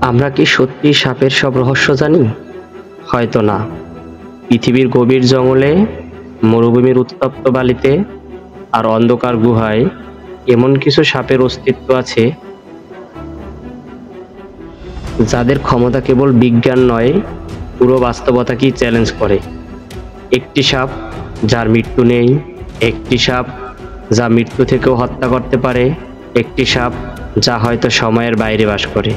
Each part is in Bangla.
আমরা কি সত্যি সাপের সব রহস্য জানি? হয়তো না। পৃথিবীর গভীর জঙ্গলে, মরুভূমির উত্তপ্ত বালিতে আর অন্ধকার গুহায় এমন কিছু সাপের অস্তিত্ব আছে যাদের ক্ষমতা কেবল বিজ্ঞান নয়, পুরো বাস্তবতাকেই চ্যালেঞ্জ করে। একটি সাপ যার মৃত্যু নেই, একটি সাপ যা মৃত্যু থেকেও হত্যা করতে পারে, একটি সাপ যা হয়তো সময়ের বাইরে বাস করে।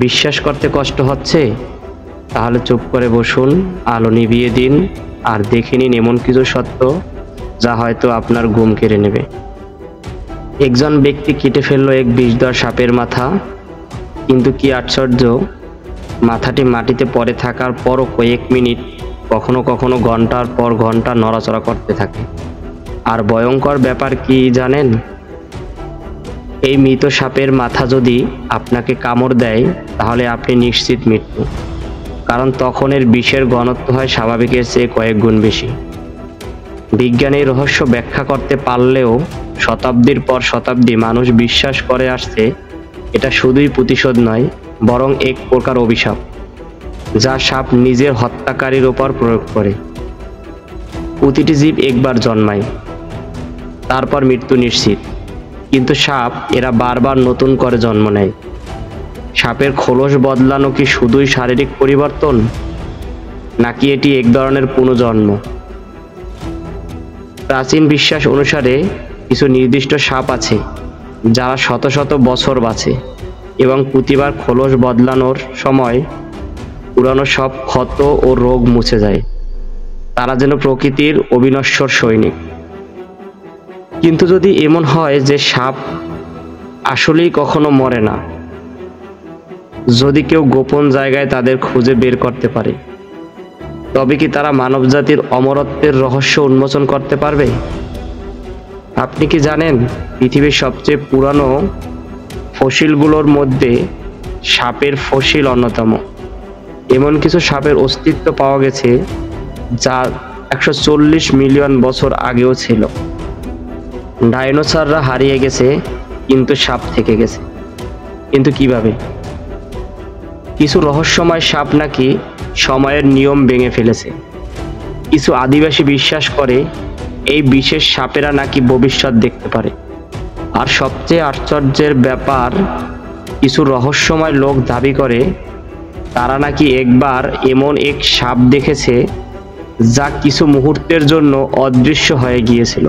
বিশ্বাস করতে কষ্ট হচ্ছে? তাহলে চুপ করে বসুন, আলো নিভিয়ে দিন আর দেখে নিন এমন কিছু সত্য যা হয়তো আপনার ঘুম কেড়ে নেবে। একজন ব্যক্তি কেটে ফেললো এক বিষধর সাপের মাথা, কিন্তু কি আশ্চর্য, মাথাটি মাটিতে পড়ে থাকার পরও কয়েক মিনিট, কখনো কখনো ঘন্টার পর ঘন্টা নড়াচড়া করতে থাকে। আর ভয়ঙ্কর ব্যাপার কি জানেন? এই মৃত সাপের মাথা যদি আপনাকে কামড় দেয় তাহলে আপনি নিশ্চিত মৃত্যু, কারণ তখন এর বিষের ঘনত্ব হয় স্বাভাবিকের চেয়ে কয়েক গুণ বেশি। বিজ্ঞান এই রহস্য ব্যাখ্যা করতে পারলেও শতাব্দীর পর শতাব্দী মানুষ বিশ্বাস করে আসছে এটা শুধুই প্রতিশোধ নয়, বরং এক প্রকার অভিশাপ যা সাপ নিজের হত্যাকারীর ওপর প্রয়োগ করে। প্রতিটি জীব একবার জন্মায়, তারপর মৃত্যু নিশ্চিত, কিন্তু সাপ এরা বারবার নতুন করে জন্ম নেয়। সাপের খোলস বদলানো কি শুধুই শারীরিক পরিবর্তন, নাকি এটি এক ধরনের পুনর্জন্ম? প্রাচীন বিশ্বাস অনুসারে কিছু নির্দিষ্ট সাপ আছে যারা শত শত বছর বাঁচে এবং প্রতিবার খোলস বদলানোর সময় পুরানো সব ক্ষত ও রোগ মুছে যায়। তারা যেন প্রকৃতির অবিনশ্বর সৈনিক। কিন্তু যদি এমন হয় যে সাপ আসলেই কখনো মরে না, যদি কেউ গোপন জায়গায় তাদের খুঁজে বের করতে পারে, তবে কি তারা মানবজাতির অমরত্বের রহস্য উন্মোচন করতে পারবে? আপনি কি জানেন পৃথিবীর সবচেয়ে পুরানো ফসিলগুলোর মধ্যে সাপের ফসিল অন্যতম? এমন কিছু সাপের অস্তিত্ব পাওয়া গেছে যা 140 মিলিয়ন বছর আগেও ছিল। ডাইনোসররা হারিয়ে গেছে, কিন্তু সাপ থেকে গেছে। কিন্তু কিভাবে? কিছু রহস্যময় সাপ নাকি সময়ের নিয়ম ভেঙে ফেলেছে। কিছু আদিবাসী বিশ্বাস করে এই বিশেষ সাপেরা নাকি ভবিষ্যৎ দেখতে পারে। আর সবচেয়ে আশ্চর্যের ব্যাপার, কিছু রহস্যময় লোক দাবি করে তারা নাকি একবার এমন এক সাপ দেখেছে যা কিছু মুহূর্তের জন্য অদৃশ্য হয়ে গিয়েছিল।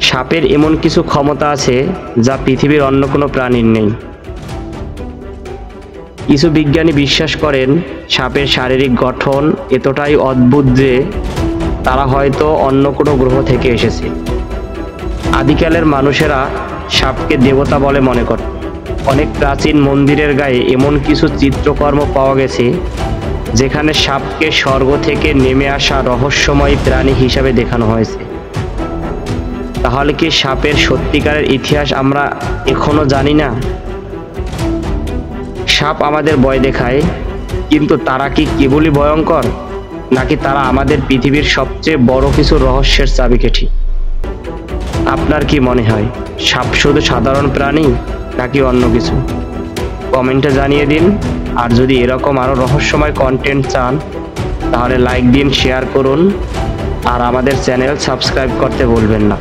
সাপের এমন কিছু ক্ষমতা আছে যা পৃথিবীর অন্য কোনো প্রাণীর নেই। কিছু বিজ্ঞানী বিশ্বাস করেন সাপের শারীরিক গঠন এতটাই অদ্ভুত যে তারা হয়তো অন্য কোনো গ্রহ থেকে এসেছে। আদিকালের মানুষেরা সাপকে দেবতা বলে মনে করত। অনেক প্রাচীন মন্দিরের গায়ে এমন কিছু চিত্রকর্ম পাওয়া গেছে যেখানে সাপকে স্বর্গ থেকে নেমে আসা রহস্যময় প্রাণী হিসাবে দেখানো হয়েছে। তাহলে কি সাপের সত্যিকারের ইতিহাস আমরা এখনো জানি না? সাপ আমাদের ভয় দেখায়, কিন্তু তারা কি কেবলই ভয়ঙ্কর, নাকি তারা আমাদের পৃথিবীর সবচেয়ে বড় কিছু রহস্যের চাবিকাঠি? আপনার কি মনে হয় সাপ শুধু সাধারণ প্রাণী নাকি অন্য কিছু? কমেন্টে জানিয়ে দিন। আর যদি এরকম আরো রহস্যময় কন্টেন্ট চান তাহলে লাইক দিন, শেয়ার করুন আর আমাদের চ্যানেল সাবস্ক্রাইব করতে ভুলবেন না।